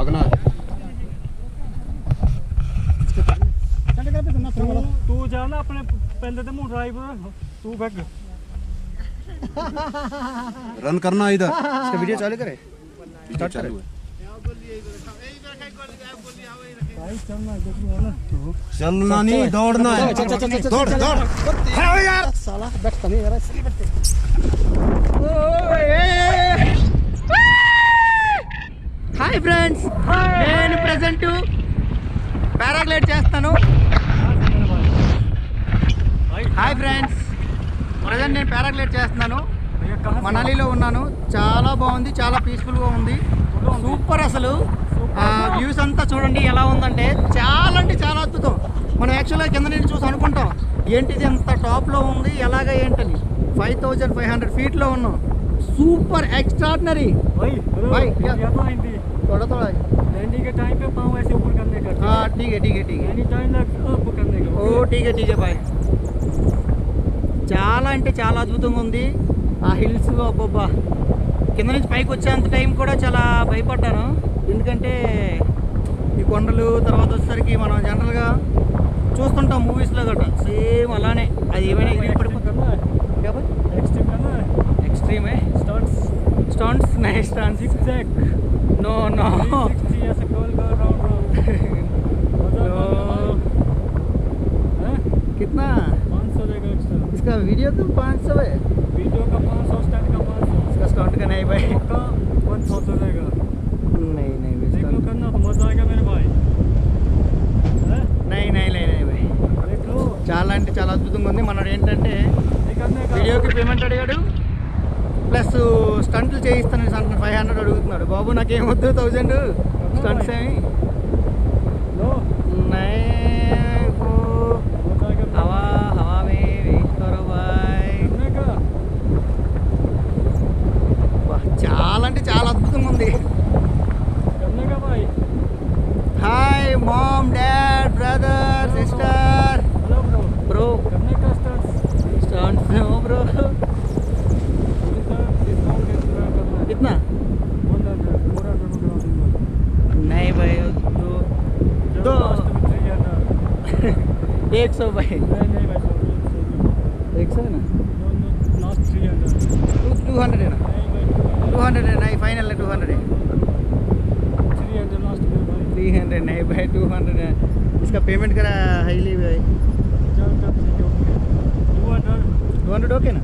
भागना है। तू जाना अपने पहले तो मुंह ड्राइवर तू बैग रन करना है इधर। इसका वीडियो चालू करे, स्टार्ट करे। चलना नहीं, दौड़ना है। दौड़ दौड़ यार, साला बैठता नहीं यार, इसलिए बैठते। హాయ్ ఫ్రెండ్స్, నేను ప్రెజెంట్ పారాగ్లైడ్ చేస్తాను. హాయ్ ఫ్రెండ్స్, ప్రజెంట్ నేను పారాగ్లైడ్ చేస్తున్నాను. మనాలిలో ఉన్నాను. చాలా బాగుంది, చాలా పీస్ఫుల్గా ఉంది. సూపర్. అసలు వ్యూస్ అంతా చూడండి ఎలా ఉందంటే చాలా అంటే చాలా అద్భుతం. మనం యాక్చువల్గా కింద నుంచి చూసి అనుకుంటాం ఏంటిది ఎంత టాప్లో ఉంది ఎలాగా ఏంటని. 5500 ఫీట్లో ఉన్నాం. सुपर एक्स्ट्राऑर्डिनरी भाई क्या? थोड़ा थोड़ा लैंडिंग के टाइम पे पाँव ऐसे ऊपर करने का। हाँ ठीक है ठीक है ठीक है, एनी टाइम अप करने का। ఓ ठीक है भाई. చాలా అంటే చాలా అద్భుతంగా ఉంది. ఆ హిల్స్ అబ్బబ్బా, కింద నుంచి పైకి వచ్చేంత టైం కూడా చాలా భయపడ్డాను. ఎందుకంటే ఈ కొండలు తర్వాత వచ్చేసరికి మనం జనరల్గా చూస్తుంటాం మూవీస్లో గట్రా సేమ్ అలానే అది ఏమైనా एक्सट्रीम है. स्टंट्स नहीं, स्टंट्स zigzag नो नो 360 ऐसे गोल गोल राउंड कितना 500 देगा एक्स्ट्रा. इसका वीडियो का 500 है, वीडियो का 500, स्टंट का 500, इसका स्टंट का नहीं भाई. का 1000 रहेगा. नहीं नहीं देख लो करना तो मजा आएगा मेरे भाई. नहीं नहीं नहीं नहीं भाई. देख लो చాలా అంటే చాలా అద్భుతంగా ఉంది. మనోడు ఏంటంటే ये करने का. వీడియోకి పేమెంట్ అడిగాడు, ప్లస్ స్టంట్లు చేయిస్తాను 500 అడుగుతున్నాడు. బాబు నాకేం వద్దు, 1000 స్టంట్స్ ఏమి लो मजा आएगा हवा हवा में वेट करो भाई. करने का. చాలా అంటే చాలా అద్భుతంగా ఉంది. करने का भाई. Hi mom, dad, brother, sister, hello bro. Bro. करने का stunts stunts no bro. Discount करना है. कितना? 100 पूरा दूंगा. नहीं भाई, दो 100 भाई. नहीं भाई 100 है ना, लास्ट 300. 200 है ना, नहीं भाई 200 है नहीं, फाइनल है 200 है. 300 लास्ट में भाई. 300 नहीं भाई, 200 है. इसका पेमेंट करा हाईली भाई. चल 200 200 ओके ना.